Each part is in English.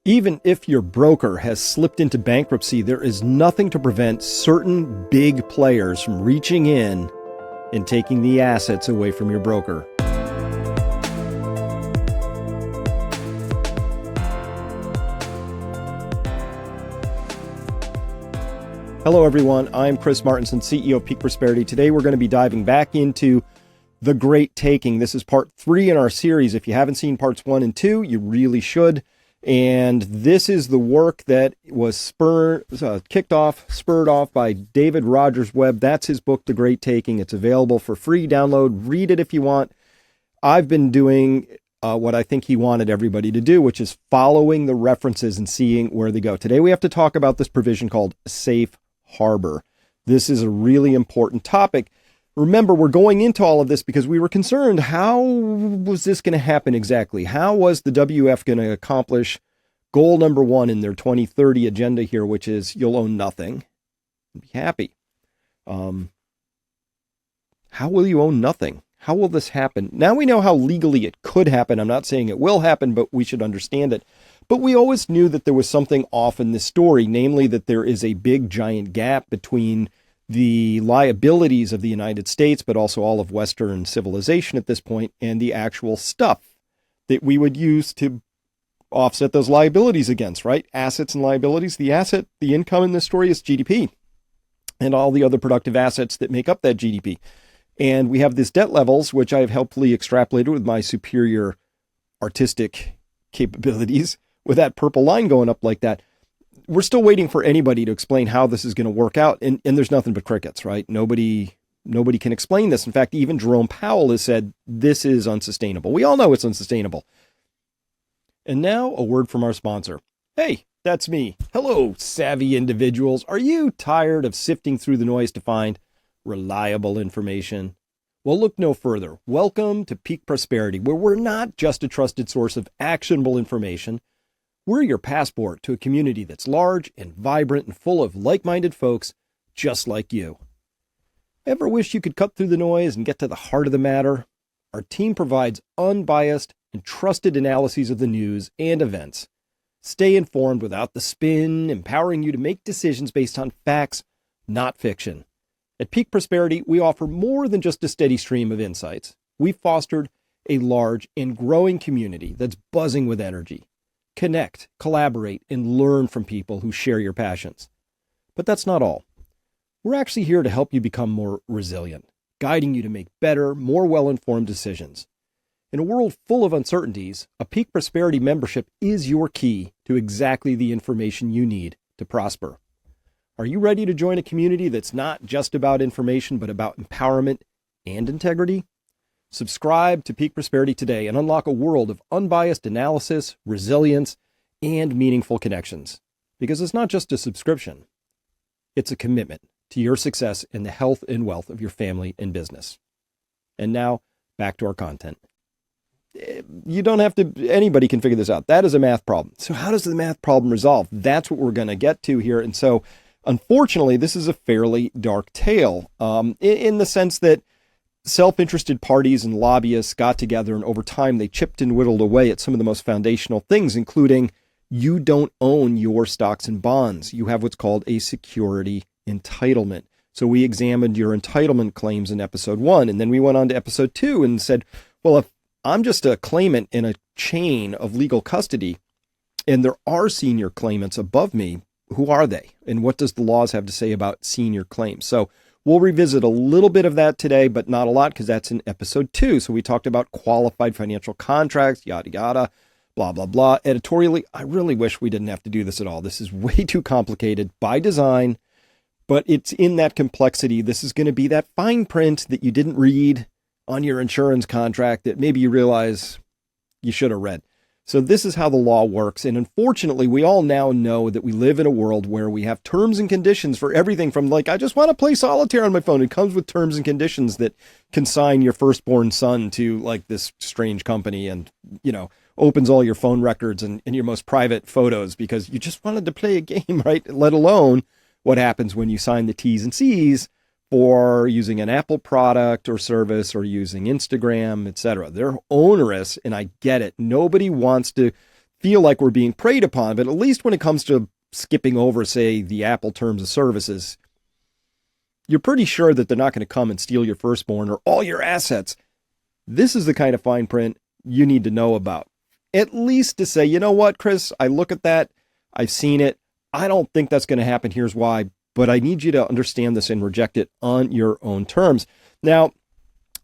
Even if your broker has slipped into bankruptcy, there is nothing to prevent certain big players from reaching in and taking the assets away from your broker. Hello, everyone. I'm Chris Martinson, CEO of Peak Prosperity. Today, we're going to be diving back into The Great Taking. This is part 3 in our series. If you haven't seen parts 1 and 2, you really should. And this is the work that was spurred off by David Webb. That's his book, The Great Taking. It's available for free download. Read it if you want. I've been doing what I think he wanted everybody to do, which is following the references and seeing where they go. Today, we have to talk about this provision called safe harbor. This is a really important topic. Remember, we're going into all of this because we were concerned, how was this going to happen exactly? How was the WF going to accomplish goal number 1 in their 2030 agenda here, which is you'll own nothing and be happy? How will you own nothing? How will this happen? Now we know how legally it could happen. I'm not saying it will happen, but we should understand it. But we always knew that there was something off in this story, namely that there is a big, giant gap between the liabilities of the United States, but also all of Western civilization at this point, and the actual stuff that we would use to offset those liabilities against, right? Assets and liabilities. The asset, the income in this story is GDP and all the other productive assets that make up that GDP. And we have these debt levels, which I've helpfully extrapolated with my superior artistic capabilities, with that purple line going up like that. We're still waiting for anybody to explain how this is going to work out. And there's nothing but crickets, right? Nobody can explain this. In fact, even Jerome Powell has said this is unsustainable. We all know it's unsustainable. And now a word from our sponsor. Hey, that's me. Hello, savvy individuals. Are you tired of sifting through the noise to find reliable information? Well, look no further. Welcome to Peak Prosperity, where we're not just a trusted source of actionable information. We're your passport to a community that's large and vibrant and full of like-minded folks just like you. Ever wish you could cut through the noise and get to the heart of the matter? Our team provides unbiased and trusted analyses of the news and events. Stay informed without the spin, empowering you to make decisions based on facts, not fiction. At Peak Prosperity, we offer more than just a steady stream of insights. We've fostered a large and growing community that's buzzing with energy. Connect, collaborate, and learn from people who share your passions. But that's not all. We're actually here to help you become more resilient, guiding you to make better, more well-informed decisions. In a world full of uncertainties, a Peak Prosperity membership is your key to exactly the information you need to prosper. Are you ready to join a community that's not just about information, but about empowerment and integrity? Subscribe to Peak Prosperity today and unlock a world of unbiased analysis, resilience, and meaningful connections. Because it's not just a subscription. It's a commitment to your success and the health and wealth of your family and business. And now, back to our content. You don't have to, anybody can figure this out. That is a math problem. So how does the math problem resolve? That's what we're going to get to here. And so, unfortunately, this is a fairly dark tale in the sense that self-interested parties and lobbyists got together, and over time they chipped and whittled away at some of the most foundational things, including you don't own your stocks and bonds. You have what's called a security entitlement. So we examined your entitlement claims in episode 1, and then we went on to episode 2 and said, well, if I'm just a claimant in a chain of legal custody, and there are senior claimants above me, who are they? And what does the laws have to say about senior claims? So we'll revisit a little bit of that today, but not a lot, because that's in episode 2. So we talked about qualified financial contracts, yada, yada, blah, blah, blah. Editorially, I really wish we didn't have to do this at all. This is way too complicated by design, but it's in that complexity. This is going to be that fine print that you didn't read on your insurance contract that maybe you realize you should have read. So this is how the law works. And unfortunately, we all now know that we live in a world where we have terms and conditions for everything from like, I just want to play solitaire on my phone. It comes with terms and conditions that consign your firstborn son to like this strange company and, you know, opens all your phone records and your most private photos because you just wanted to play a game, right? Let alone what happens when you sign the T's and C's for using an Apple product or service or using Instagram, etc. They're onerous, and I get it. Nobody wants to feel like we're being preyed upon. But at least when it comes to skipping over, say, the Apple terms of services, you're pretty sure that they're not going to come and steal your firstborn or all your assets. This is the kind of fine print you need to know about. At least to say, you know what, Chris, I look at that, I've seen it, I don't think that's going to happen, here's why, but I need you to understand this and reject it on your own terms. Now,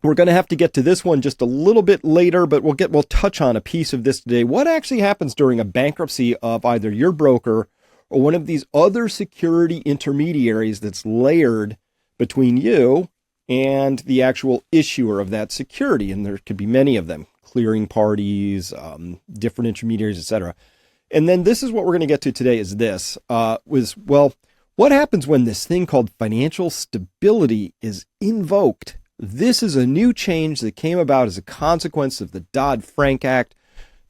we're going to have to get to this one just a little bit later, but we'll touch on a piece of this today. What actually happens during a bankruptcy of either your broker or one of these other security intermediaries that's layered between you and the actual issuer of that security? And there could be many of them, clearing parties, different intermediaries, etc. And then this is what we're going to get to today is this, what happens when this thing called financial stability is invoked? This is a new change that came about as a consequence of the Dodd-Frank Act.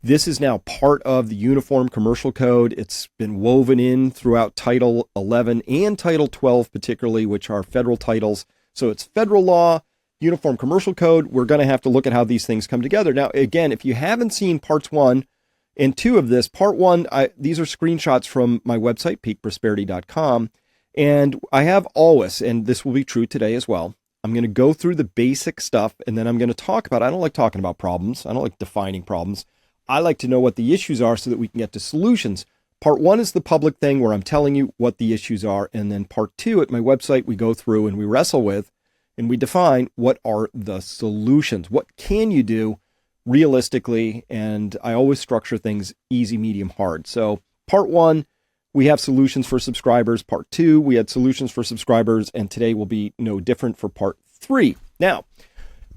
This is now part of the Uniform Commercial Code. It's been woven in throughout Title 11 and Title 12 particularly, which are federal titles. So it's federal law, Uniform Commercial Code. We're going to have to look at how these things come together. Now, again, if you haven't seen parts 1 and 2 of this, part 1, these are screenshots from my website, peakprosperity.com. And I have always, and this will be true today as well, I'm going to go through the basic stuff, and then I'm going to talk about, I don't like talking about problems. I don't like defining problems. I like to know what the issues are so that we can get to solutions. Part 1 is the public thing where I'm telling you what the issues are. And then part 2 at my website, we go through and we wrestle with and we define what are the solutions. What can you do realistically? And I always structure things easy, medium, hard. So part 1, we have solutions for subscribers. Part 2, we had solutions for subscribers. And today will be no different for part 3. Now,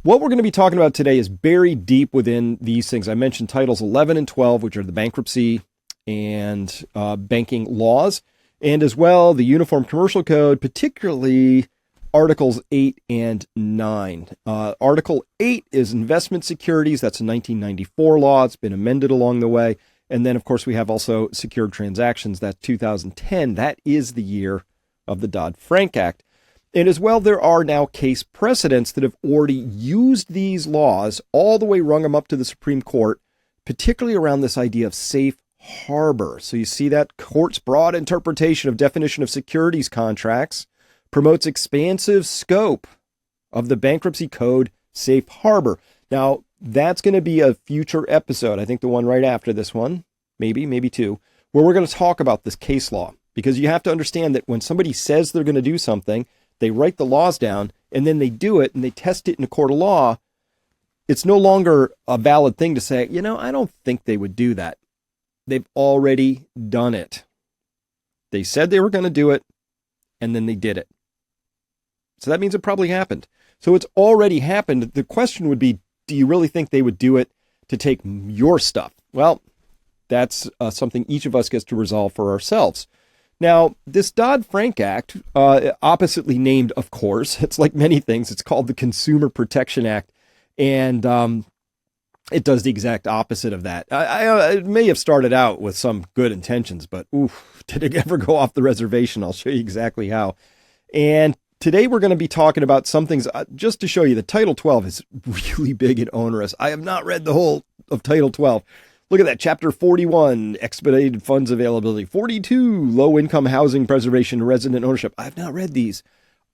what we're going to be talking about today is buried deep within these things. I mentioned Titles 11 and 12, which are the bankruptcy and banking laws, and as well the Uniform Commercial Code, particularly Articles 8 and 9. Article 8 is investment securities. That's a 1994 law. It's been amended along the way. And then, of course, we have also secured transactions. That's 2010. That is the year of the Dodd-Frank Act. And as well, there are now case precedents that have already used these laws, all the way rung them up to the Supreme Court, particularly around this idea of safe harbor. So you see that court's broad interpretation of definition of securities contracts promotes expansive scope of the bankruptcy code safe harbor. Now, that's going to be a future episode. I think the one right after this one, maybe 2, where we're going to talk about this case law, because you have to understand that when somebody says they're going to do something, they write the laws down and then they do it and they test it in a court of law. It's no longer a valid thing to say, I don't think they would do that. They've already done it. They said they were going to do it, and then they did it. So that means it probably happened. So it's already happened. The question would be, do you really think they would do it to take your stuff? Well, that's something each of us gets to resolve for ourselves. Now, this Dodd-Frank Act, oppositely named, of course, it's like many things. It's called the Consumer Protection Act. And it does the exact opposite of that. It may have started out with some good intentions, but did it ever go off the reservation? I'll show you exactly how. And today we're going to be talking about some things, just to show you that Title 12 is really big and onerous. I have not read the whole of Title 12. Look at that. Chapter 41, expedited funds availability. 42, low-income housing preservation and resident ownership. I have not read these.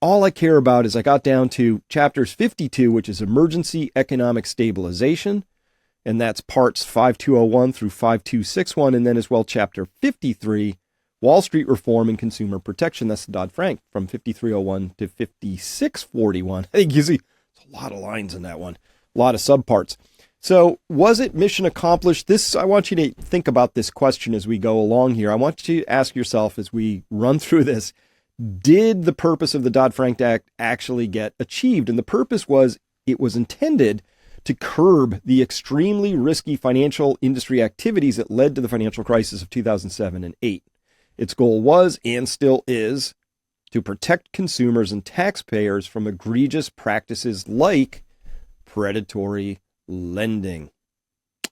All I care about is I got down to chapters 52, which is emergency economic stabilization. And that's parts 5201 through 5261. And then as well, chapter 53, Wall Street reform and consumer protection. That's the Dodd-Frank from 5301 to 5641. I think you see there's a lot of lines in that one, a lot of subparts. So was it mission accomplished? I want you to think about this question as we go along here. I want you to ask yourself as we run through this, did the purpose of the Dodd-Frank Act actually get achieved? And the purpose was, it was intended to curb the extremely risky financial industry activities that led to the financial crisis of 2007 and 8. Its goal was, and still is, to protect consumers and taxpayers from egregious practices like predatory lending.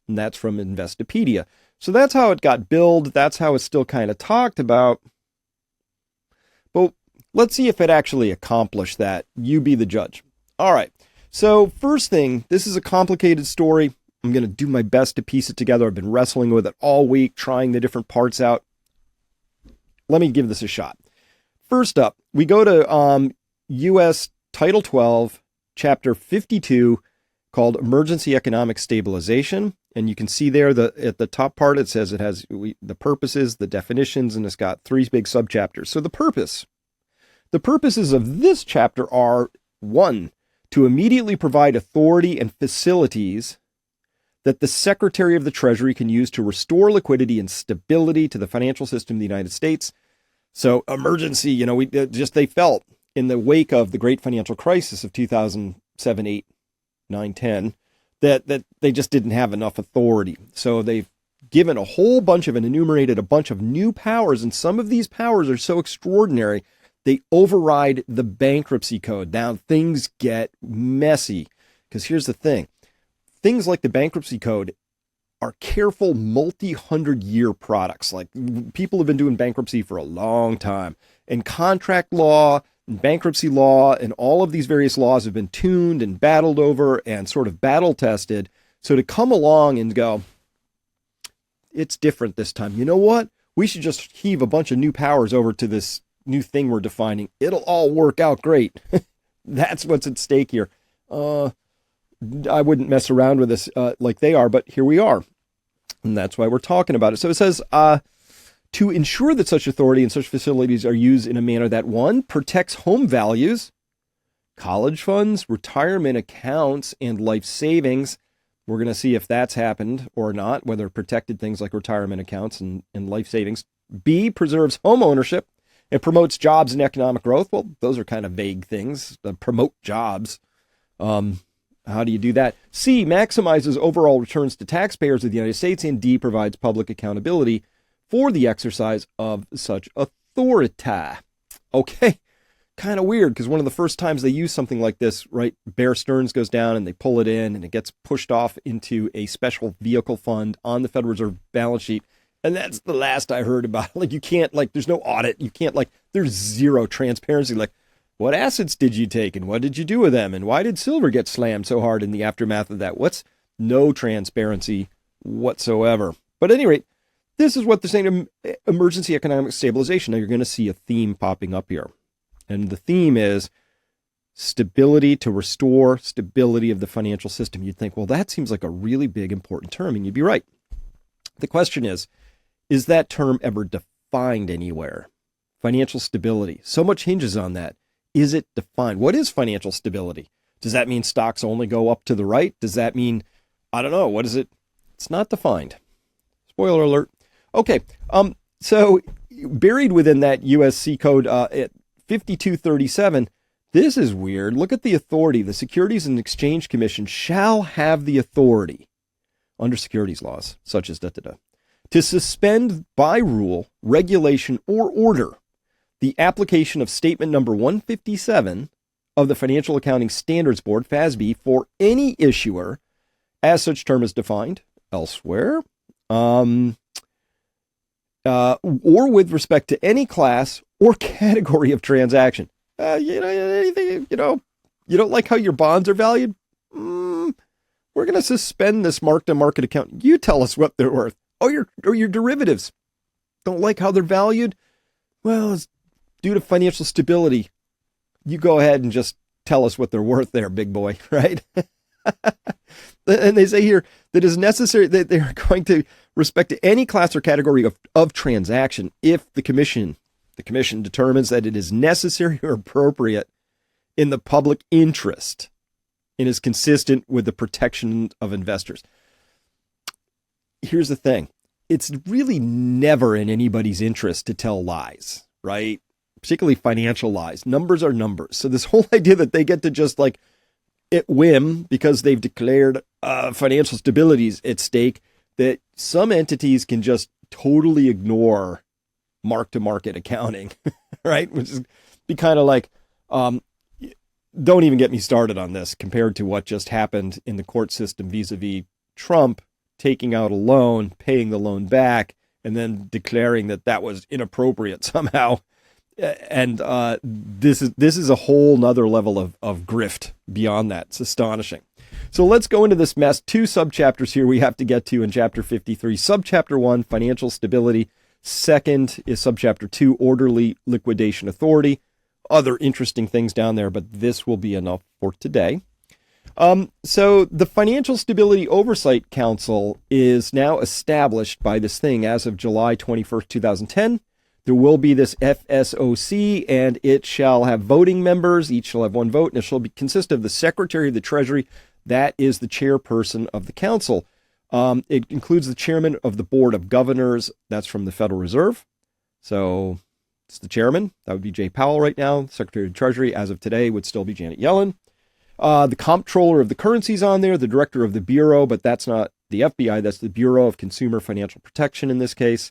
And that's from Investopedia. So that's how it got billed. That's how it's still kind of talked about. But let's see if it actually accomplished that. You be the judge. All right. So first thing, this is a complicated story. I'm going to do my best to piece it together. I've been wrestling with it all week, trying the different parts out. Let me give this a shot. First up, we go to U.S. Title 12, Chapter 52, called Emergency Economic Stabilization. And you can see there at the top part, it says it has the purposes, the definitions, and it's got 3 big subchapters. So the purposes of this chapter are, 1, to immediately provide authority and facilities that the Secretary of the Treasury can use to restore liquidity and stability to the financial system of the United States. So emergency, they felt in the wake of the great financial crisis of 2007, 8, 9, 10, that they just didn't have enough authority. So they've given a whole bunch of and enumerated a bunch of new powers, and some of these powers are so extraordinary, they override the bankruptcy code. Now things get messy, because here's the thing. Things like the bankruptcy code are careful multi-100-year products. Like, people have been doing bankruptcy for a long time, and contract law and bankruptcy law and all of these various laws have been tuned and battled over and sort of battle tested. So to come along and go, it's different this time. You know what? We should just heave a bunch of new powers over to this new thing we're defining. It'll all work out great. That's what's at stake here. I wouldn't mess around with this like they are, but here we are. And that's why we're talking about it. So it says, to ensure that such authority and such facilities are used in a manner that, 1, protects home values, college funds, retirement accounts, and life savings. We're going to see if that's happened or not, whether protected things like retirement accounts and life savings. B, preserves home ownership and promotes jobs and economic growth. Well, those are kind of vague things. Promote jobs. How do you do that? C, maximizes overall returns to taxpayers of the United States. And D, provides public accountability for the exercise of such authority. Okay, kind of weird, because one of the first times they use something like this, right, Bear Stearns goes down and they pull it in and it gets pushed off into a special vehicle fund on the Federal Reserve balance sheet. And that's the last I heard about it. Like, you can't, there's no audit. You can't, there's zero transparency. Like, what assets did you take and what did you do with them? And why did silver get slammed so hard in the aftermath of that? No transparency whatsoever. But at any rate, this is what they're saying, emergency economic stabilization. Now you're going to see a theme popping up here. And the theme is stability, to restore stability of the financial system. You'd think, well, that seems like a really big, important term, and you'd be right. The question is that term ever defined anywhere? Financial stability. So much hinges on that. Is it defined? What is financial stability? Does that mean stocks only go up to the right? Does that mean, I don't know, what is it? It's not defined. Spoiler alert. Okay, so buried within that USC code at 5237, this is weird. Look at the authority. The Securities and Exchange Commission shall have the authority under securities laws, such as to suspend by rule, regulation, or order the application of statement number 157 of the Financial Accounting Standards Board, FASB, for any issuer as such term is defined elsewhere, or with respect to any class or category of transaction. Anything, you don't like how your bonds are valued? We're going to suspend this mark-to-market account. You tell us what they're worth. Or your derivatives. Don't like how they're valued? Well, it's due to financial stability. You go ahead and just tell us what they're worth there, big boy, right? And they say here that it is necessary that they're going to respect to any class or category of transaction if the commission determines that it is necessary or appropriate in the public interest and is consistent with the protection of investors. Here's the thing. It's really never in anybody's interest to tell lies, right? Particularly financial lies. Numbers are numbers. So this whole idea that they get to just at whim, because they've declared financial stability is at stake, that some entities can just totally ignore mark-to-market accounting, right? Which is be kind of like, don't even get me started on this compared to what just happened in the court system vis-a-vis Trump taking out a loan, paying the loan back, and then declaring that was inappropriate somehow. And this is a whole nother level of grift beyond that. It's astonishing. So let's go into this mess. 2 subchapters here we have to get to in Chapter 53. Subchapter 1, financial stability. Second is subchapter 2, orderly liquidation authority. Other interesting things down there, but this will be enough for today. So the Financial Stability Oversight Council is now established by this thing as of July 21st, 2010. There will be this FSOC, and it shall have voting members. Each shall have 1 vote, and it shall consist of the Secretary of the Treasury. That is the chairperson of the council. It includes the chairman of the Board of Governors. That's from the Federal Reserve. So it's the chairman. That would be Jay Powell right now. Secretary of the Treasury, as of today, would still be Janet Yellen. The comptroller of the currency's on there, the director of the Bureau, but that's not the FBI. That's the Bureau of Consumer Financial Protection in this case.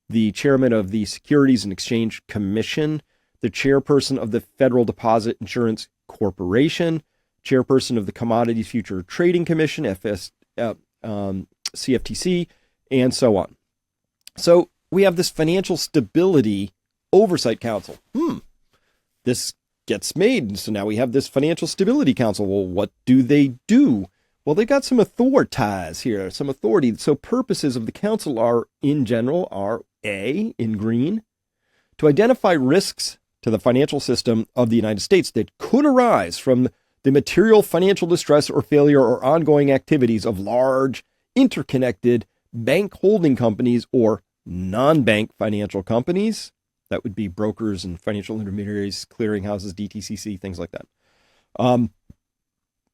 The chairman of the Securities and Exchange Commission, the chairperson of the Federal Deposit Insurance Corporation, chairperson of the Commodities Future Trading Commission, CFTC, and so on. So we have this Financial Stability Oversight Council. This gets made, and so now we have this Financial Stability Council. Well, what do they do? Well, they got some authorities here, some authority. So purposes of the council are, in general, are A, in green, to identify risks to the financial system of the United States that could arise from the material financial distress or failure or ongoing activities of large, interconnected bank holding companies or non-bank financial companies. That would be brokers and financial intermediaries, clearinghouses, DTCC, things like that.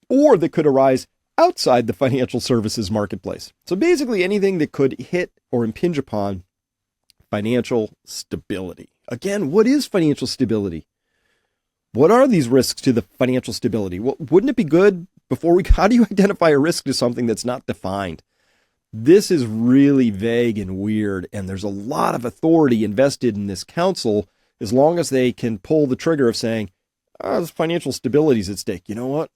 Or that could arise outside the financial services marketplace. So basically anything that could hit or impinge upon financial stability. Again, what is financial stability? What are these risks to the financial stability? Well, wouldn't it be good how do you identify a risk to something that's not defined? This is really vague and weird, and there's a lot of authority invested in this council as long as they can pull the trigger of saying, this financial stability is at stake. You know what?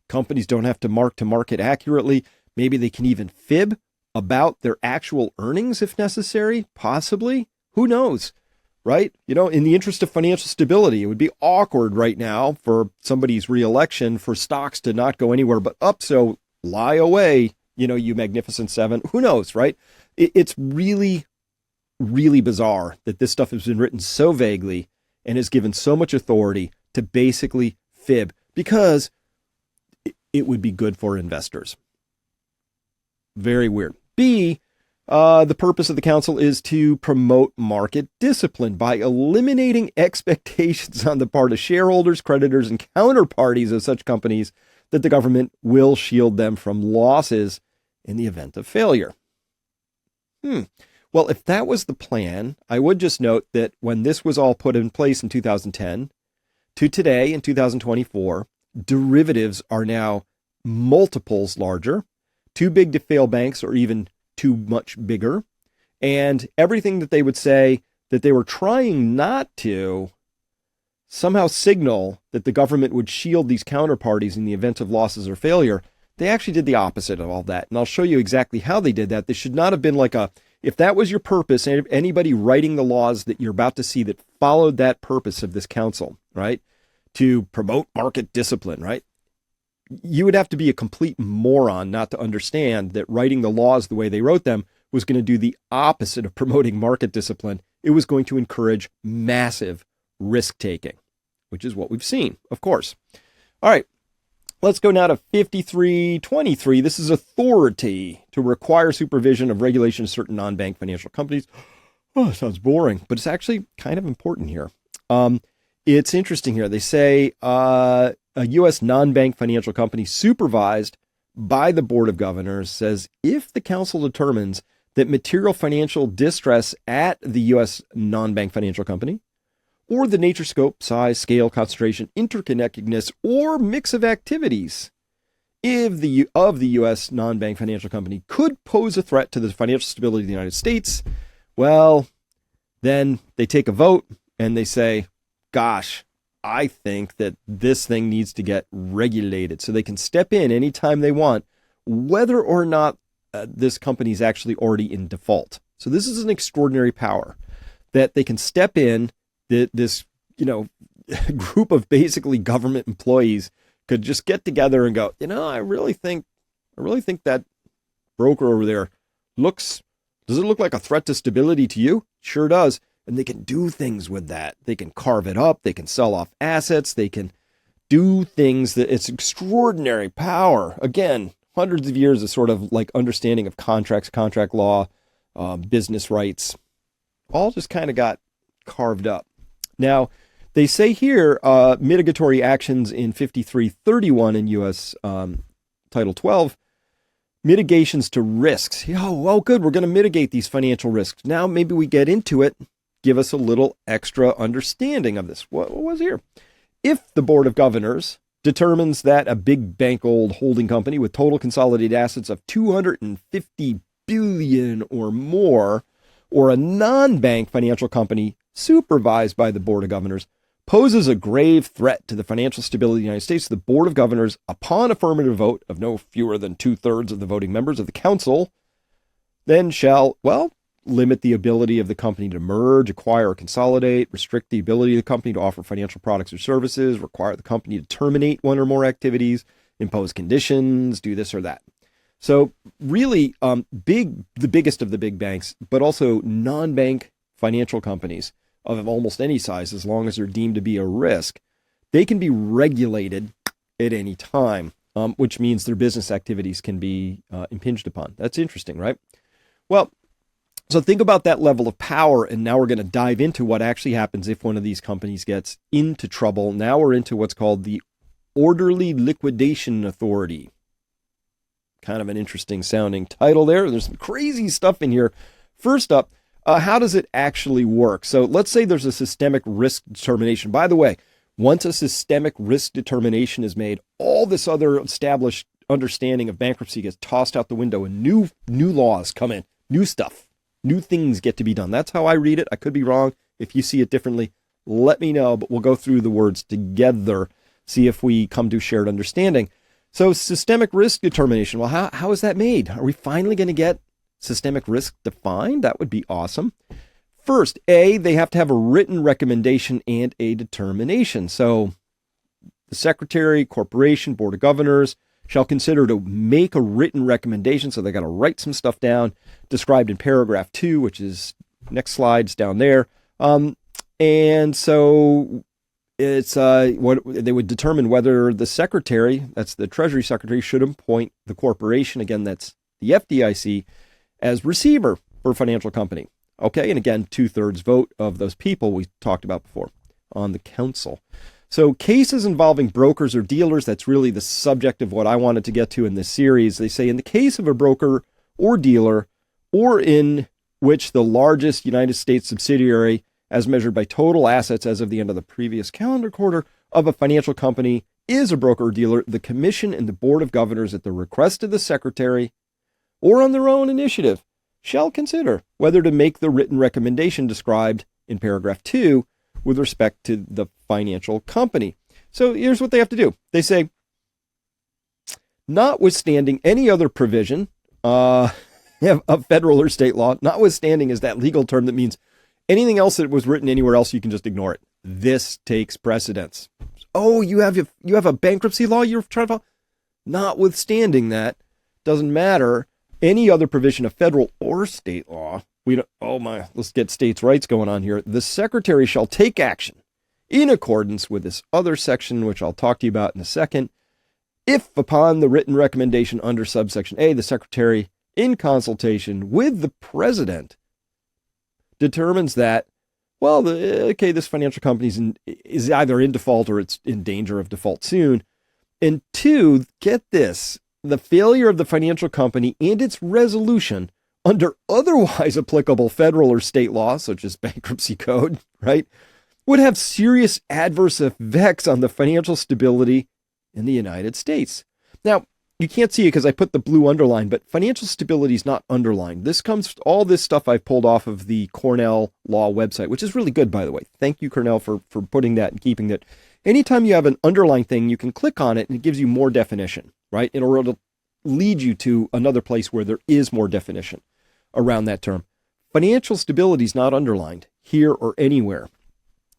Companies don't have to mark to market accurately. Maybe they can even fib about their actual earnings if necessary, possibly. Who knows, right? In the interest of financial stability, it would be awkward right now for somebody's reelection for stocks to not go anywhere but up. So lie away, you magnificent seven. Who knows, right? It's really, really bizarre that this stuff has been written so vaguely and is given so much authority to basically fib because it would be good for investors. Very weird. B, the purpose of the council is to promote market discipline by eliminating expectations on the part of shareholders, creditors, and counterparties of such companies that the government will shield them from losses in the event of failure. Well, if that was the plan, I would just note that when this was all put in place in 2010 to today in 2024, derivatives are now multiples larger, too big to fail banks or even too much bigger. And everything that they would say that they were trying not to somehow signal that the government would shield these counterparties in the event of losses or failure, they actually did the opposite of all that. And I'll show you exactly how they did that. This should not have been like if that was your purpose, and anybody writing the laws that you're about to see that followed that purpose of this council, right, to promote market discipline, right, you would have to be a complete moron not to understand that writing the laws the way they wrote them was going to do the opposite of promoting market discipline. It was going to encourage massive risk-taking, which is what we've seen, of course. All right, let's go now to 5323. This is authority to require supervision of regulation of certain non-bank financial companies. Oh, sounds boring, but it's actually kind of important here. It's interesting here. They say a U.S. non-bank financial company supervised by the Board of Governors says if the council determines that material financial distress at the U.S. non-bank financial company or the nature, scope, size, scale, concentration, interconnectedness, or mix of activities of the U.S. non-bank financial company could pose a threat to the financial stability of the United States, well, then they take a vote and they say, gosh, I think that this thing needs to get regulated so they can step in anytime they want, whether or not this company is actually already in default. So this is an extraordinary power that they can step in. This group of basically government employees could just get together and go, I really think that broker over there does it look like a threat to stability to you? Sure does. And they can do things with that. They can carve it up. They can sell off assets. They can do things that it's extraordinary power. Again, hundreds of years of sort of like understanding of contracts, contract law, business rights, all just kind of got carved up. Now, they say here, mitigatory actions in 5331 in U.S. Title 12, mitigations to risks. Oh, well, good. We're going to mitigate these financial risks. Now, maybe we get into it. Give us a little extra understanding of this. What was here? If the Board of Governors determines that a big bank old holding company with total consolidated assets of $250 billion or more, or a non-bank financial company supervised by the Board of Governors, poses a grave threat to the financial stability of the United States, the Board of Governors, upon affirmative vote of no fewer than 2/3 of the voting members of the council, then shall, limit the ability of the company to merge, acquire, or consolidate, restrict the ability of the company to offer financial products or services, require the company to terminate one or more activities, impose conditions, do this or that. So really the biggest of the big banks, but also non-bank financial companies of almost any size, as long as they're deemed to be a risk, they can be regulated at any time, which means their business activities can be impinged upon. That's interesting, right? Well, so think about that level of power, and now we're going to dive into what actually happens if one of these companies gets into trouble. Now we're into what's called the Orderly Liquidation Authority. Kind of an interesting sounding title there. There's some crazy stuff in here. First up, how does it actually work? So let's say there's a systemic risk determination. By the way, once a systemic risk determination is made, all this other established understanding of bankruptcy gets tossed out the window, and new laws come in, new stuff. New things get to be done. That's how I read it. I could be wrong. If you see it differently, let me know, but we'll go through the words together, see if we come to shared understanding. So systemic risk determination. Well, how is that made? Are we finally going to get systemic risk defined? That would be awesome. First, they have to have a written recommendation and a determination. So the Secretary, Corporation, Board of Governors shall consider to make a written recommendation. So they got to write some stuff down described in paragraph 2, which is next slides down there. And so it's what they would determine whether the Secretary, that's the Treasury Secretary, should appoint the corporation, again, that's the FDIC, as receiver for a financial company. Okay, and again, 2/3 vote of those people we talked about before on the council. So cases involving brokers or dealers, that's really the subject of what I wanted to get to in this series. They say in the case of a broker or dealer, or in which the largest United States subsidiary, as measured by total assets as of the end of the previous calendar quarter of a financial company, is a broker or dealer, the Commission and the Board of Governors, at the request of the Secretary or on their own initiative, shall consider whether to make the written recommendation described in paragraph 2 with respect to the financial company. So here's what they have to do. They say, notwithstanding any other provision of federal or state law, notwithstanding is that legal term that means anything else that was written anywhere else, you can just ignore it. This takes precedence. Oh, you have a bankruptcy law you're trying to follow? Notwithstanding that, doesn't matter. Any other provision of federal or state law, let's get states' rights going on here. The Secretary shall take action in accordance with this other section, which I'll talk to you about in a second, if upon the written recommendation under subsection A, the Secretary, in consultation with the President, determines that, this financial company is either in default or it's in danger of default soon. And 2, get this, the failure of the financial company and its resolution under otherwise applicable federal or state law, such as bankruptcy code, right, would have serious adverse effects on the financial stability in the United States. Now, you can't see it because I put the blue underline, but financial stability is not underlined. All this stuff I've pulled off of the Cornell Law website, which is really good, by the way. Thank you, Cornell, for putting that and keeping that. Anytime you have an underlined thing, you can click on it and it gives you more definition, right? In order to lead you to another place where there is more definition around that term. Financial stability is not underlined here or anywhere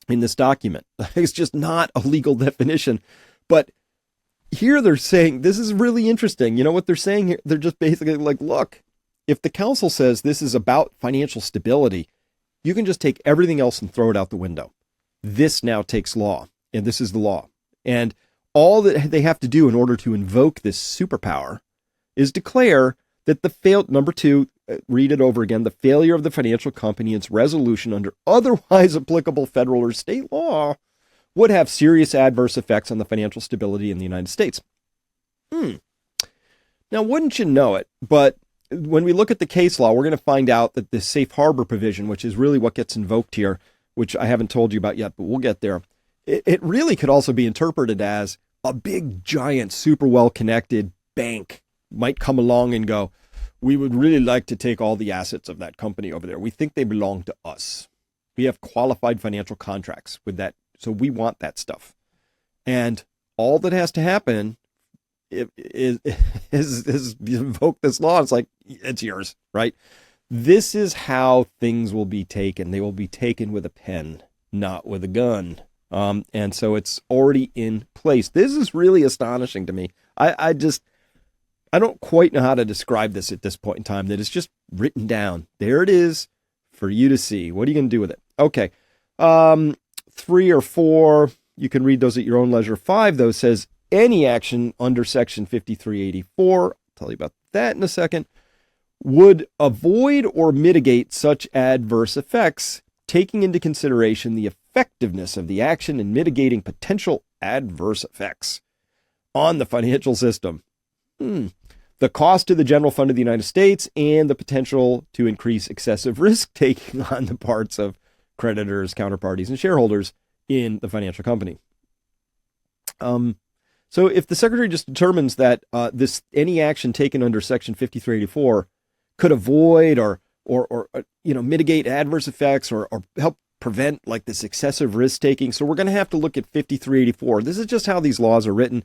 in this document. It's just not a legal definition. But here they're saying, this is really interesting. You know what they're saying here? They're just basically like, look, if the council says this is about financial stability, you can just take everything else and throw it out the window. This now takes law, and this is the law. And all that they have to do in order to invoke this superpower is declare that number two, read it over again, the failure of the financial company and its resolution under otherwise applicable federal or state law would have serious adverse effects on the financial stability in the United States. Now, wouldn't you know it, but when we look at the case law, we're going to find out that the safe harbor provision, which is really what gets invoked here, which I haven't told you about yet, but we'll get there. It really could also be interpreted as a big, giant, super well-connected bank might come along and go, we would really like to take all the assets of that company over there. We think they belong to us. We have qualified financial contracts with that, so we want that stuff. And all that has to happen is invoke this law. It's like, it's yours, right? This is how things will be taken. They will be taken with a pen, not with a gun. And so it's already in place. This is really astonishing to me. I don't quite know how to describe this at this point in time, that it's just written down. There it is for you to see. What are you going to do with it? Okay. 3 or 4, you can read those at your own leisure. 5, though, says any action under Section 5384, I'll tell you about that in a second, would avoid or mitigate such adverse effects, taking into consideration the effectiveness of the action in mitigating potential adverse effects on the financial system, the cost to the general fund of the United States, and the potential to increase excessive risk-taking on the parts of creditors, counterparties, and shareholders in the financial company. So if the Secretary just determines that any action taken under Section 5384 could avoid or mitigate adverse effects or help prevent like this excessive risk taking, so we're going to have to look at 5384. This is just how these laws are written.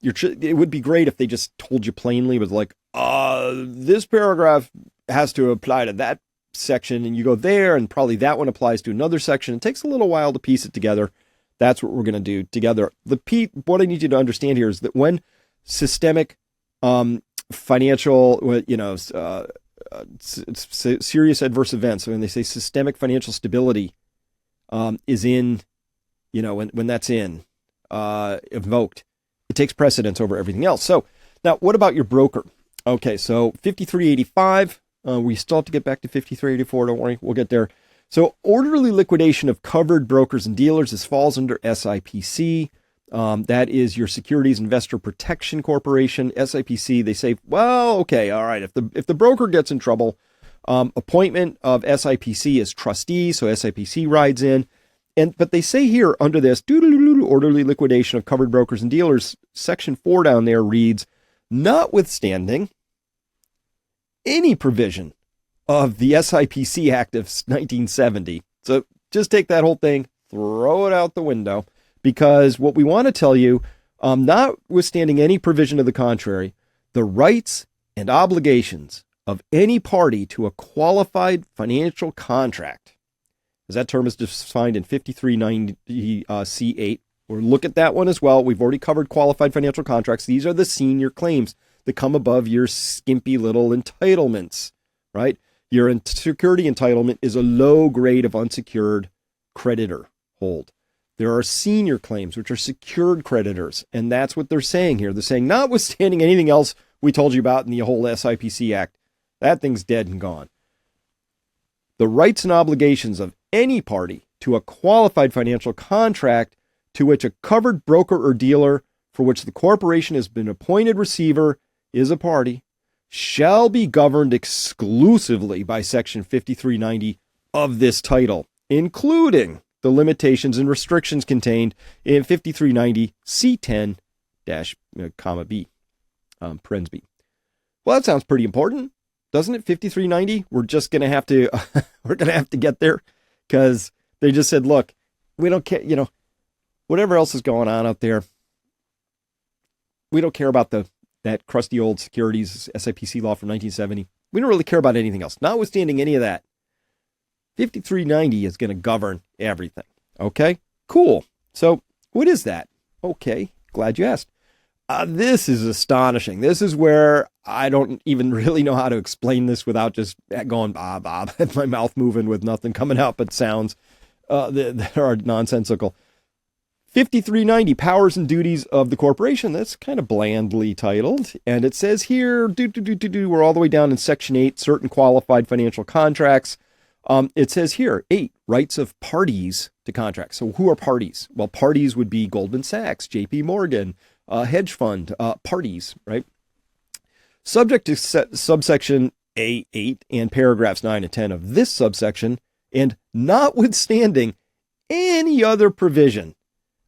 It would be great if they just told you plainly, was like, this paragraph has to apply to that section, and you go there, and probably that one applies to another section. It takes a little while to piece it together. That's what we're going to do together. What I need you to understand here is that when systemic financial, serious adverse events, when they say systemic financial stability is in, when that's invoked, it takes precedence over everything else. So now what about your broker? Okay, so 5385, we still have to get back to 5384. Don't worry, we'll get there. So orderly liquidation of covered brokers and dealers, this falls under SIPC. That is your Securities Investor Protection Corporation. SIPC, they say, well, okay, all right. If the broker gets in trouble, appointment of SIPC as trustee, so SIPC rides in. But they say here under this, orderly liquidation of covered brokers and dealers, Section 4 down there reads, notwithstanding any provision of the SIPC Act of 1970. So just take that whole thing, throw it out the window, because what we want to tell you, notwithstanding any provision to the contrary, the rights and obligations of any party to a qualified financial contract, as that term is defined in 5390 C8. We'll look at that one as well. We've already covered qualified financial contracts. These are the senior claims that come above your skimpy little entitlements, right? Your security entitlement is a low grade of unsecured creditor hold. There are senior claims, which are secured creditors, and that's what they're saying here. They're saying, notwithstanding anything else we told you about in the whole SIPC Act, that thing's dead and gone. The rights and obligations of any party to a qualified financial contract to which a covered broker or dealer for which the corporation has been appointed receiver is a party shall be governed exclusively by Section 5390 of this title, including the limitations and restrictions contained in 5390 C10 B, parens B. Well, that sounds pretty important, doesn't it? 5390. We're just going to have to, get there, because they just said, look, we don't care, whatever else is going on out there, we don't care about that crusty old securities SIPC law from 1970. We don't really care about anything else. Notwithstanding any of that, 5390 is going to govern everything. Okay, cool. So what is that? Okay, glad you asked. This is astonishing. This is where I don't even really know how to explain this without just going, Bob, my mouth moving with nothing coming out but sounds that are nonsensical. 5390, Powers and Duties of the Corporation. That's kind of blandly titled. And it says here, we're all the way down in Section 8, certain qualified financial contracts. It says here, 8, rights of parties to contracts. So who are parties? Well, parties would be Goldman Sachs, JP Morgan, hedge fund, parties, right? Subject to subsection A8 and paragraphs 9 and 10 of this subsection, and notwithstanding any other provision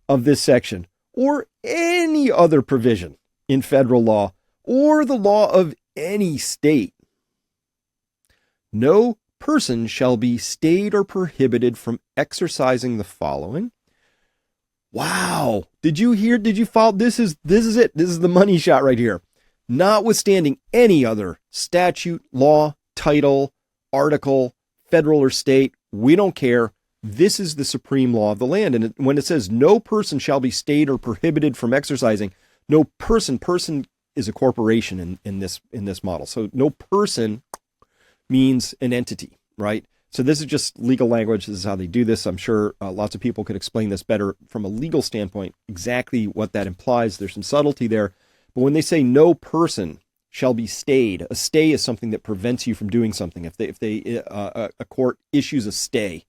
of this section or any other provision in federal law or the law of any state, no person shall be stayed or prohibited from exercising the following. Wow. Did you follow? This is it. This is the money shot right here. Notwithstanding any other statute, law, title, article, federal or state, we don't care. This is the supreme law of the land. And when it says no person shall be stayed or prohibited from exercising, no person is a corporation in this model. So no person means an entity, right? So this is just legal language. This is how they do this. I'm sure lots of people could explain this better from a legal standpoint, exactly what that implies. There's some subtlety there. But when they say no person shall be stayed, a stay is something that prevents you from doing something. If a court issues a stay,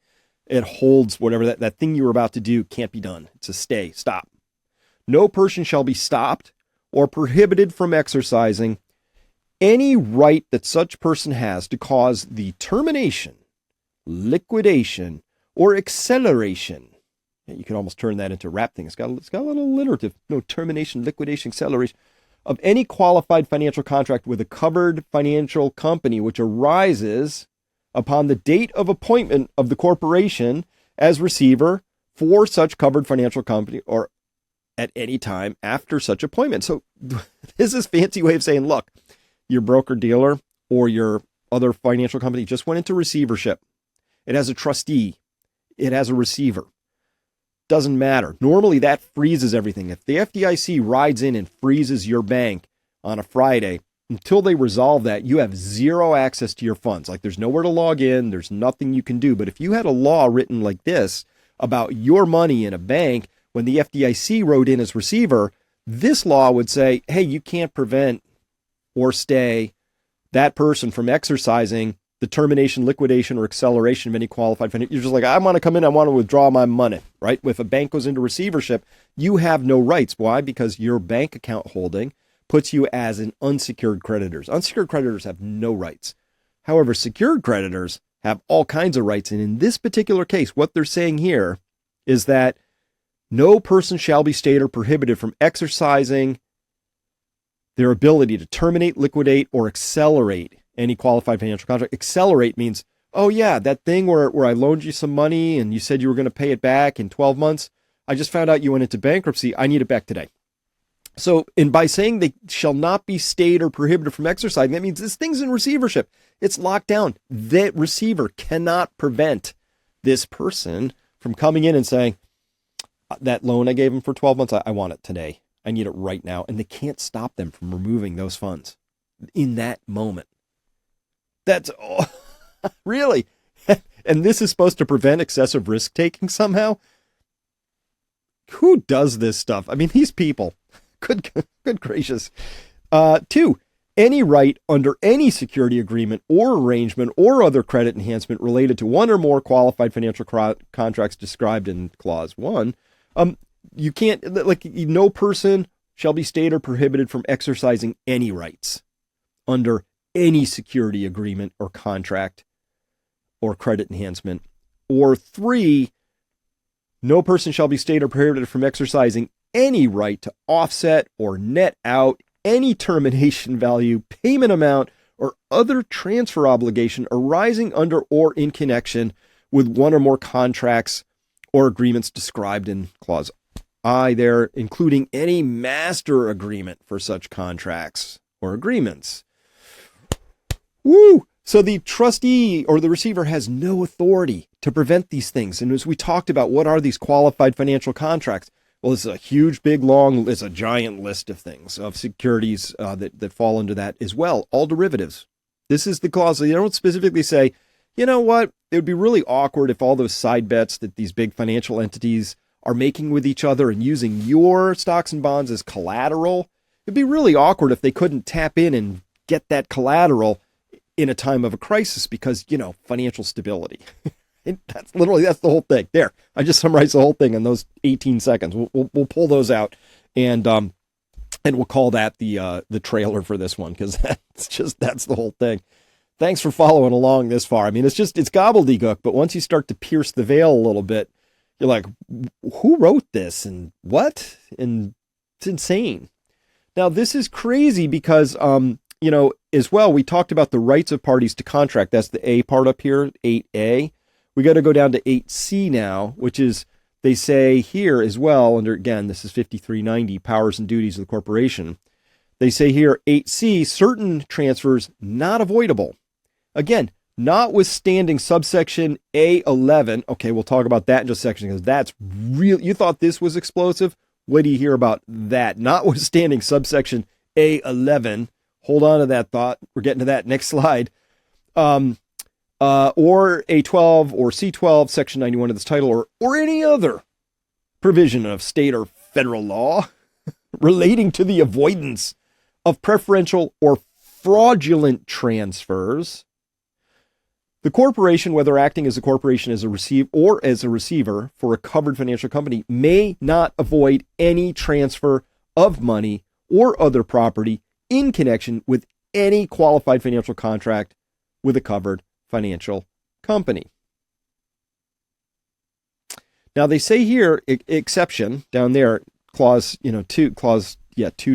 it holds whatever that thing you were about to do can't be done. It's a stay. Stop. No person shall be stopped or prohibited from exercising any right that such person has to cause the termination, liquidation, or acceleration. You can almost turn that into a rap thing. It's got a little alliterative. No, termination, liquidation, acceleration of any qualified financial contract with a covered financial company which arises upon the date of appointment of the corporation as receiver for such covered financial company or at any time after such appointment. So this is a fancy way of saying, look, your broker-dealer or your other financial company just went into receivership. It has a trustee. It has a receiver. Doesn't matter. Normally that freezes everything. If the FDIC rides in and freezes your bank on a Friday, until they resolve that, you have zero access to your funds. Like there's nowhere to log in. There's nothing you can do. But if you had a law written like this about your money in a bank, when the FDIC rode in as receiver, this law would say, hey, you can't prevent or stay that person from exercising the termination, liquidation, or acceleration of any qualified financial. You're just like, I want to come in, I want to withdraw my money, right? If a bank goes into receivership, you have no rights. Why? Because your bank account holding puts you as an unsecured creditors. Unsecured creditors have no rights. However, secured creditors have all kinds of rights. And in this particular case, what they're saying here is that no person shall be stayed or prohibited from exercising their ability to terminate, liquidate, or accelerate any qualified financial contract. Accelerate means, oh yeah, that thing where I loaned you some money and you said you were going to pay it back in 12 months. I just found out you went into bankruptcy. I need it back today. So, and by saying they shall not be stayed or prohibited from exercising, that means this thing's in receivership. It's locked down. That receiver cannot prevent this person from coming in and saying, that loan I gave him for 12 months, I want it today. I need it right now. And they can't stop them from removing those funds in that moment. That's really, and this is supposed to prevent excessive risk taking somehow. Who does this stuff? I mean, these people, good gracious. 2, any right under any security agreement or arrangement or other credit enhancement related to one or more qualified financial contracts described in clause 1. You can't, like, no person shall be stayed or prohibited from exercising any rights under any security agreement or contract or credit enhancement. Or 3, no person shall be stayed or prohibited from exercising any right to offset or net out any termination value, payment amount, or other transfer obligation arising under or in connection with one or more contracts or agreements described in clause I there, including any master agreement for such contracts or agreements. Woo! So the trustee or the receiver has no authority to prevent these things. And as we talked about, what are these qualified financial contracts? Well, it's a huge, big, long, it's a giant list of things, of securities that fall into that as well. All derivatives. This is the clause. They don't specifically say, you know what? It would be really awkward if all those side bets that these big financial entities are making with each other and using your stocks and bonds as collateral. It'd be really awkward if they couldn't tap in and get that collateral in a time of a crisis because, financial stability. That's the whole thing. There, I just summarized the whole thing in those 18 seconds. We'll pull those out and we'll call that the trailer for this one because that's the whole thing. Thanks for following along this far. I mean, it's gobbledygook, but once you start to pierce the veil a little bit, you're like, who wrote this and what? And it's insane. Now, this is crazy because, as well, we talked about the rights of parties to contract. That's the A part up here, 8A. We got to go down to 8C now, which is, they say here as well, under, again, this is 5390, powers and duties of the corporation. They say here, 8C, certain transfers not avoidable. Again, notwithstanding subsection A11. Okay, we'll talk about that in just a section because that's real. You thought this was explosive? What do you hear about that? Notwithstanding subsection A11. Hold on to that thought. We're getting to that next slide. Or A12 or C12, section 91 of this title, or any other provision of state or federal law relating to the avoidance of preferential or fraudulent transfers. The corporation, whether acting as a corporation as a receiver for a covered financial company, may not avoid any transfer of money or other property in connection with any qualified financial contract with a covered financial company. Now they say here, exception down there, clause 2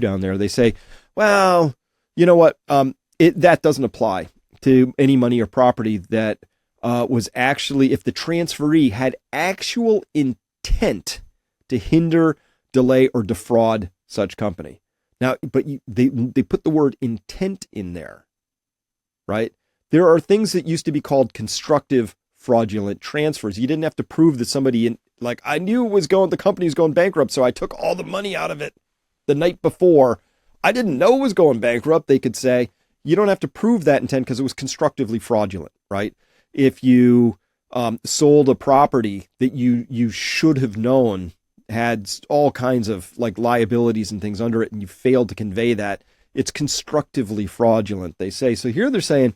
down there. They say, well, you know what? That doesn't apply to any money or property that was actually, if the transferee had actual intent to hinder, delay, or defraud such company. Now, but they put the word intent in there, right? There are things that used to be called constructive fraudulent transfers. You didn't have to prove that somebody, I knew the company was going bankrupt, so I took all the money out of it the night before. I didn't know it was going bankrupt. They could say, you don't have to prove that intent because it was constructively fraudulent, right? If you sold a property that you should have known had all kinds of liabilities and things under it, and you failed to convey that, it's constructively fraudulent, they say. So here they're saying,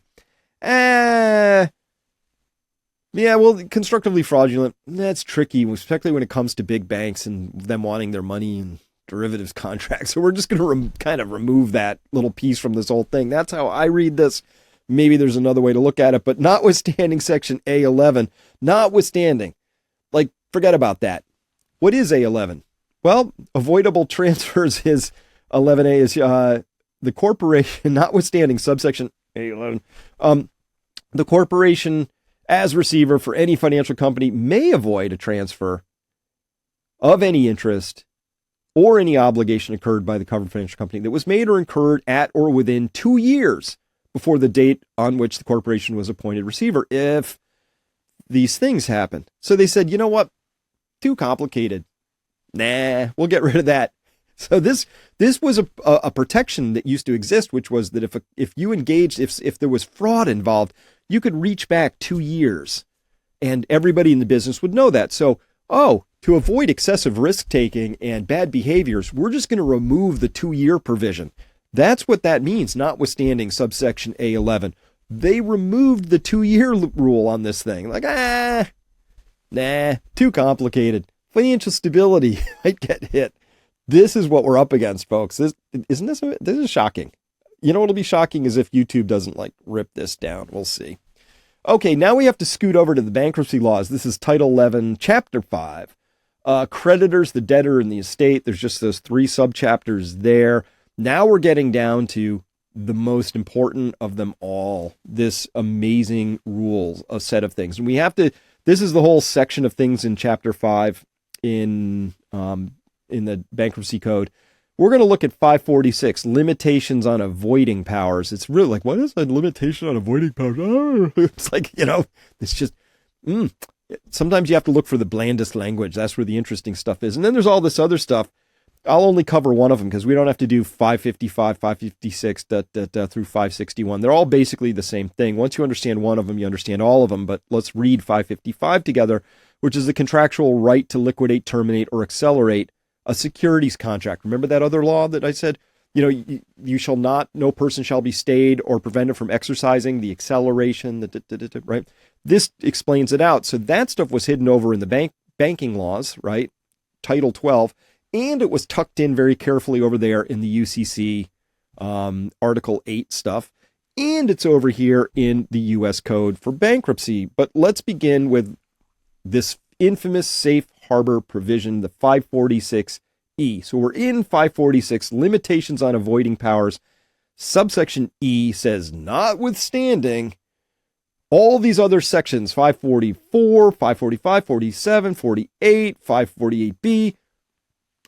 constructively fraudulent, that's tricky, especially when it comes to big banks and them wanting their money and derivatives contracts. So we're just going to kind of remove that little piece from this whole thing. That's how I read this. Maybe there's another way to look at it, but notwithstanding section A11, forget about that. What is A11? Well, avoidable transfers is 11A is the corporation, notwithstanding subsection A11, the corporation as receiver for any financial company may avoid a transfer of any interest or any obligation incurred by the covered financial company that was made or incurred at or within 2 years before the date on which the corporation was appointed receiver, if these things happen. So they said, you know what? Too complicated. Nah, we'll get rid of that. So this was a protection that used to exist, which was that if you engaged, if there was fraud involved, you could reach back 2 years and everybody in the business would know that. So, to avoid excessive risk taking and bad behaviors, we're just going to remove the 2-year provision. That's what that means, notwithstanding subsection A11. They removed the 2-year rule on this thing. Too complicated. Financial stability might get hit. This is what we're up against, folks. This is shocking. You know what'll be shocking is if YouTube doesn't rip this down. We'll see. Okay, now we have to scoot over to the bankruptcy laws. This is Title 11, Chapter 5. Creditors, the debtor, and the estate. There's just those 3 subchapters there. Now we're getting down to the most important of them all, this amazing rules, a set of things. And we have to, this is the whole section of things in Chapter 5 in the bankruptcy code. We're going to look at 546, limitations on avoiding powers. It's really what is a limitation on avoiding powers? It's it's just, Sometimes you have to look for the blandest language. That's where the interesting stuff is. And then there's all this other stuff. I'll only cover one of them because we don't have to do 555, 556 through 561. They're all basically the same thing. Once you understand one of them, you understand all of them. But let's read 555 together, which is the contractual right to liquidate, terminate, or accelerate a securities contract. Remember that other law that I said, you shall not, no person shall be stayed or prevented from exercising the acceleration, right? This explains it out. So that stuff was hidden over in the banking laws, right? Title 12. And it was tucked in very carefully over there in the UCC Article 8 stuff. And it's over here in the U.S. Code for bankruptcy. But let's begin with this infamous safe harbor provision, the 546E. So we're in 546, limitations on avoiding powers. Subsection E says, notwithstanding all these other sections, 544, 545, 47, 48, 548B,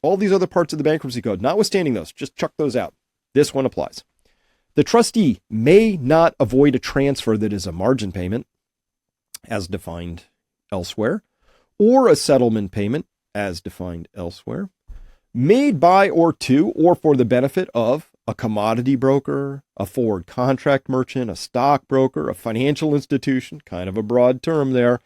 all these other parts of the bankruptcy code, notwithstanding those, just chuck those out. This one applies. The trustee may not avoid a transfer that is a margin payment, as defined elsewhere, or a settlement payment, as defined elsewhere, made by or to or for the benefit of a commodity broker, a forward contract merchant, a stockbroker, a financial institution, kind of a broad term there,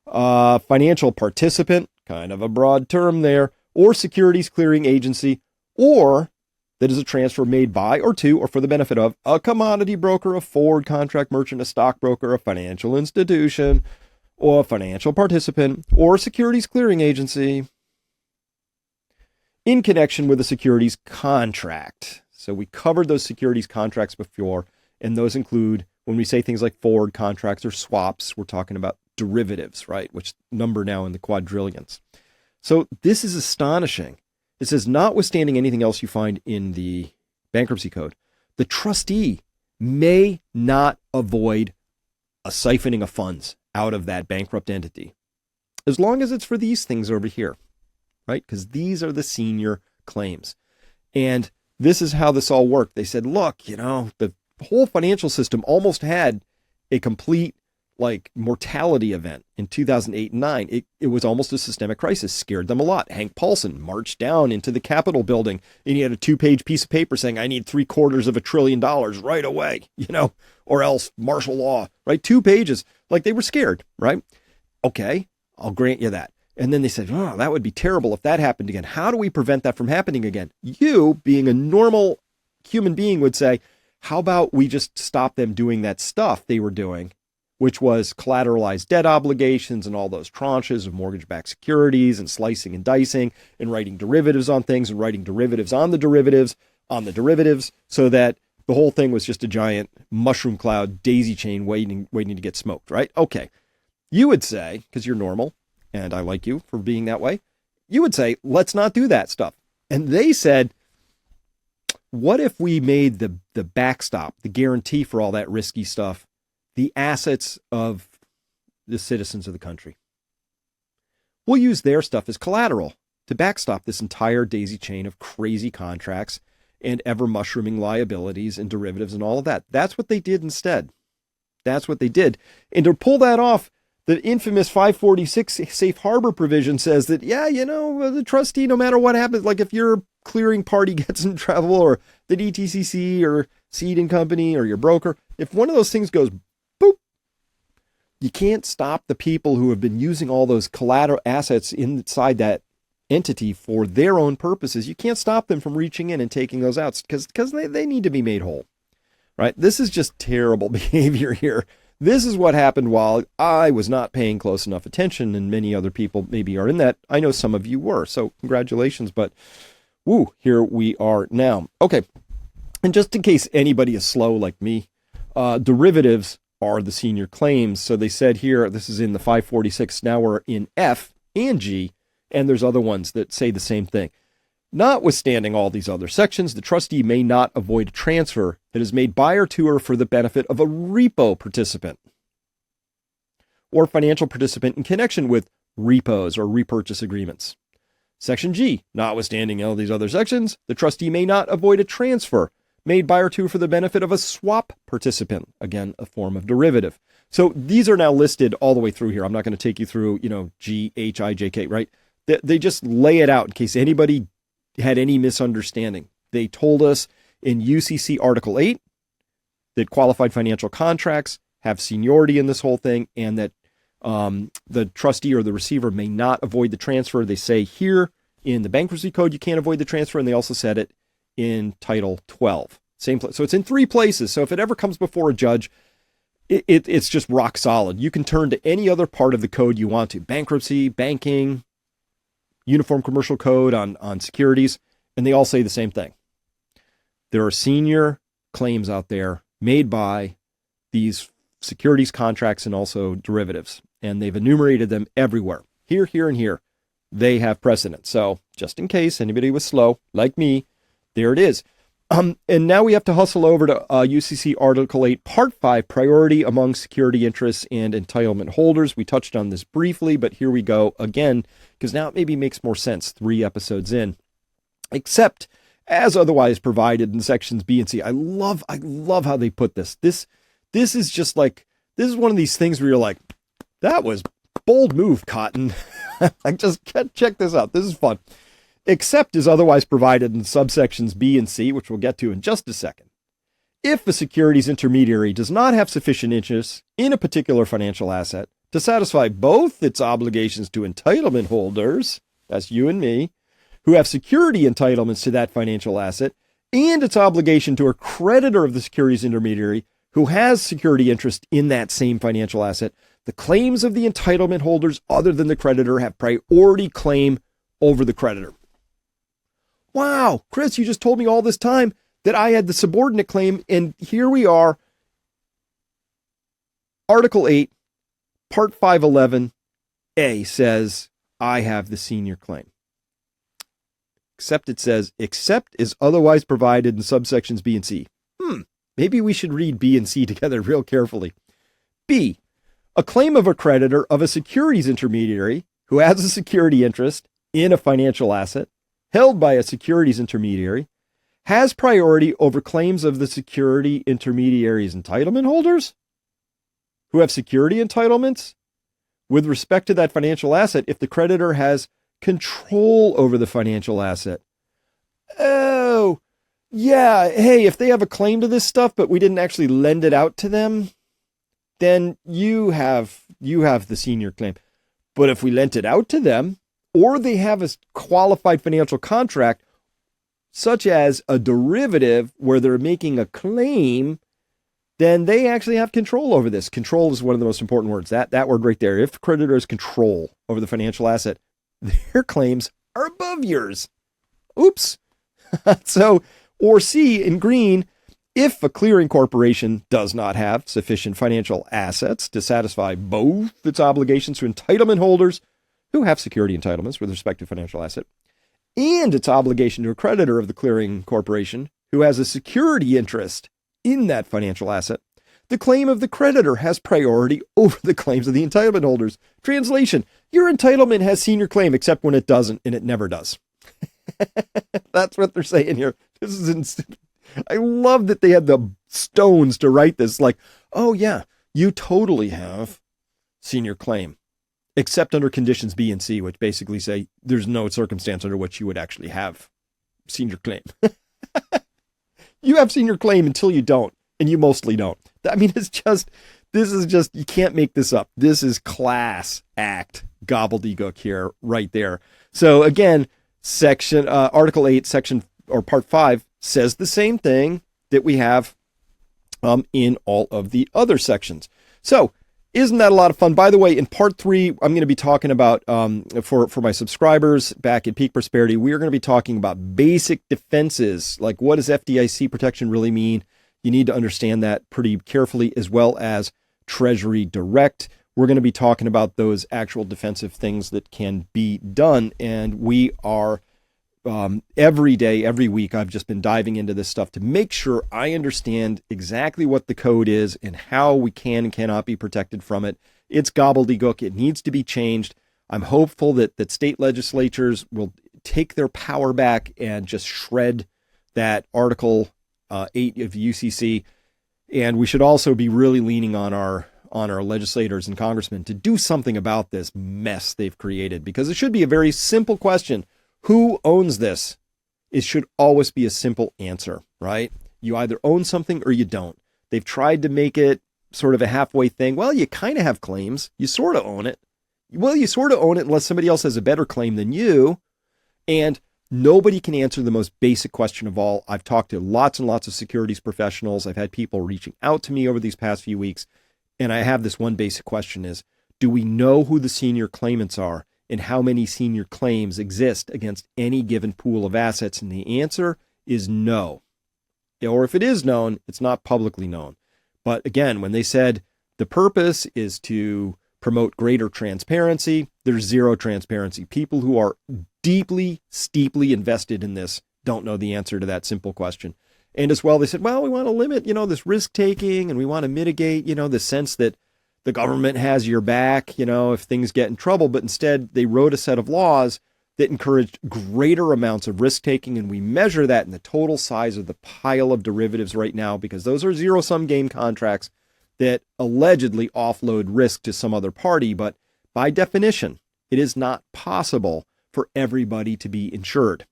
a financial participant, kind of a broad term there, or securities clearing agency, or that is a transfer made by or to or for the benefit of a commodity broker, a forward contract merchant, a stockbroker, a financial institution, or a financial participant, or securities clearing agency in connection with a securities contract. So we covered those securities contracts before, and those include, when we say things like forward contracts or swaps, we're talking about derivatives, right, which number now in the quadrillions. So this is astonishing. It says, notwithstanding anything else you find in the bankruptcy code, the trustee may not avoid a siphoning of funds out of that bankrupt entity, as long as it's for these things over here, right? Because these are the senior claims. And this is how this all worked. They said, look, the whole financial system almost had a complete mortality event in 2008 and 9. It was almost a systemic crisis, scared them a lot. Hank Paulson marched down into the Capitol building and he had a 2-page piece of paper saying, I need $750 billion right away, or else martial law, right? 2 pages. They were scared, right? Okay, I'll grant you that. And then they said, oh, that would be terrible if that happened again. How do we prevent that from happening again? You, being a normal human being, would say, how about we just stop them doing that stuff they were doing, which was collateralized debt obligations and all those tranches of mortgage-backed securities and slicing and dicing and writing derivatives on things and writing derivatives on the derivatives so that the whole thing was just a giant mushroom cloud daisy chain waiting to get smoked, right? Okay. You would say, because you're normal, and I like you for being that way, you would say, let's not do that stuff. And they said, what if we made the backstop, the guarantee for all that risky stuff, the assets of the citizens of the country? We'll use their stuff as collateral to backstop this entire daisy chain of crazy contracts and ever mushrooming liabilities and derivatives and all of that. That's what they did instead. That's what they did. And to pull that off, the infamous 546 safe harbor provision says that, the trustee, no matter what happens, if your clearing party gets in trouble or the DTCC or seeding company or your broker, if one of those things goes boop, you can't stop the people who have been using all those collateral assets inside that entity for their own purposes. You can't stop them from reaching in and taking those out because they need to be made whole, right? This is just terrible behavior here. This is what happened while I was not paying close enough attention, and many other people maybe are in that. I know some of you were, so congratulations, but here we are now. Okay, and just in case anybody is slow like me, derivatives are the senior claims. So they said here, this is in the 546, now we're in F and G, and there's other ones that say the same thing. Notwithstanding all these other sections, the trustee may not avoid a transfer that is made by or to or for the benefit of a repo participant or financial participant in connection with repos or repurchase agreements. Section G, notwithstanding all these other sections, the trustee may not avoid a transfer made by or to for the benefit of a swap participant, again, a form of derivative. So these are now listed all the way through here. I'm not going to take you through, G, H, I, J, K, right? They just lay it out in case anybody had any misunderstanding. They told us in UCC Article 8 that qualified financial contracts have seniority in this whole thing, and that the trustee or the receiver may not avoid the transfer. They say here in the bankruptcy code you can't avoid the transfer, and they also said it in Title 12. Same place. So it's in 3 places. So if it ever comes before a judge, it's just rock solid. You can turn to any other part of the code you want to. Bankruptcy, banking, Uniform Commercial Code on securities, and they all say the same thing. There are senior claims out there made by these securities contracts and also derivatives, and they've enumerated them everywhere. Here, here, and here. They have precedence. So just in case anybody was slow, like me, there it is. And now we have to hustle over to UCC Article 8, Part 5, Priority Among Security Interests and Entitlement Holders. We touched on this briefly, but here we go again, because now it maybe makes more sense 3 episodes in. Except as otherwise provided in sections B and C. I love how they put this. This is just like, this is one of these things where you're like, that was bold move, Cotton. I just check this out. This is fun. Except as otherwise provided in subsections B and C, which we'll get to in just a second. If a securities intermediary does not have sufficient interest in a particular financial asset to satisfy both its obligations to entitlement holders, that's you and me, who have security entitlements to that financial asset, and its obligation to a creditor of the securities intermediary who has security interest in that same financial asset, the claims of the entitlement holders other than the creditor have priority claim over the creditor. Wow, Chris, you just told me all this time that I had the subordinate claim, and here we are. Article 8, Part 511A says I have the senior claim. Except it says, except is otherwise provided in subsections B and C. Maybe we should read B and C together real carefully. B, a claim of a creditor of a securities intermediary who has a security interest in a financial asset held by a securities intermediary has priority over claims of the security intermediary's entitlement holders who have security entitlements with respect to that financial asset if the creditor has control over the financial asset. Oh, yeah. Hey, if they have a claim to this stuff, but we didn't actually lend it out to them, then you have the senior claim. But if we lent it out to them, or they have a qualified financial contract, such as a derivative where they're making a claim, then they actually have control over this. Control is one of the most important words. That word right there. If the creditor has control over the financial asset, their claims are above yours. Oops. So, or C in green, if a clearing corporation does not have sufficient financial assets to satisfy both its obligations to entitlement holders who have security entitlements with respect to financial asset, and its obligation to a creditor of the clearing corporation who has a security interest in that financial asset, the claim of the creditor has priority over the claims of the entitlement holders. Translation, your entitlement has senior claim except when it doesn't, and it never does. That's what they're saying here. This is I love that they had the stones to write this. Like, oh yeah, you totally have senior claim, except under conditions B and C, which basically say there's no circumstance under which you would actually have senior claim. You have senior claim until you don't, and you mostly don't. I mean, this is just, you can't make this up. This is class act gobbledygook here, right there. So again, Article 8, section or Part 5 says the same thing that we have in all of the other sections. So isn't that a lot of fun? By the way, in Part 3, I'm going to be talking about, for my subscribers back at Peak Prosperity, we are going to be talking about basic defenses. Like, what does FDIC protection really mean? You need to understand that pretty carefully, as well as Treasury Direct. We're going to be talking about those actual defensive things that can be done. And we are, every day, every week, I've just been diving into this stuff to make sure I understand exactly what the code is and how we can and cannot be protected from it. It's gobbledygook. It needs to be changed. I'm hopeful that state legislatures will take their power back and just shred that Article 8 of UCC. And we should also be really leaning on our on our legislators and congressmen to do something about this mess they've created, because it should be a very simple question. Who owns this? It should always be a simple answer, right? You either own something or you don't. They've tried to make it sort of a halfway thing. Well, you kind of have claims. You sort of own it. Well, you sort of own it unless somebody else has a better claim than you. And nobody can answer the most basic question of all. I've talked to lots and lots of securities professionals. I've had people reaching out to me over these past few weeks. And I have this one basic question is, do we know who the senior claimants are and how many senior claims exist against any given pool of assets? And the answer is no. Or if it is known, it's not publicly known. But again, when they said the purpose is to promote greater transparency, there's zero transparency. People who are deeply, steeply invested in this don't know the answer to that simple question. And as well, they said, well, we want to limit, this risk taking, and we want to mitigate, the sense that the government has your back, if things get in trouble. But instead, they wrote a set of laws that encouraged greater amounts of risk taking. And we measure that in the total size of the pile of derivatives right now, because those are zero-sum game contracts that allegedly offload risk to some other party. But by definition, it is not possible for everybody to be insured.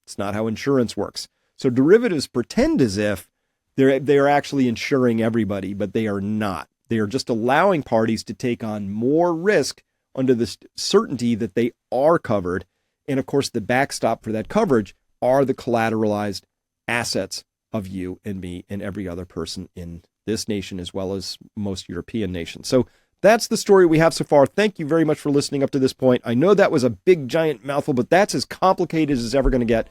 It's not how insurance works. So derivatives pretend as if they're actually insuring everybody, but they are not. They are just allowing parties to take on more risk under the certainty that they are covered. And of course, the backstop for that coverage are the collateralized assets of you and me and every other person in this nation, as well as most European nations. So that's the story we have so far. Thank you very much for listening up to this point. I know that was a big, giant mouthful, but that's as complicated as it's ever going to get.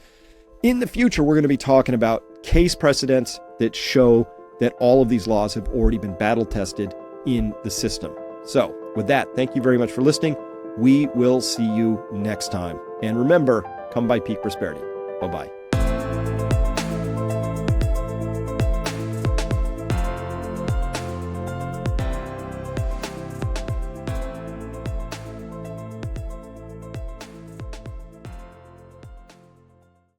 In the future, we're going to be talking about case precedents that show that all of these laws have already been battle tested in the system. So with that, thank you very much for listening. We will see you next time. And remember, come by Peak Prosperity. Bye-bye.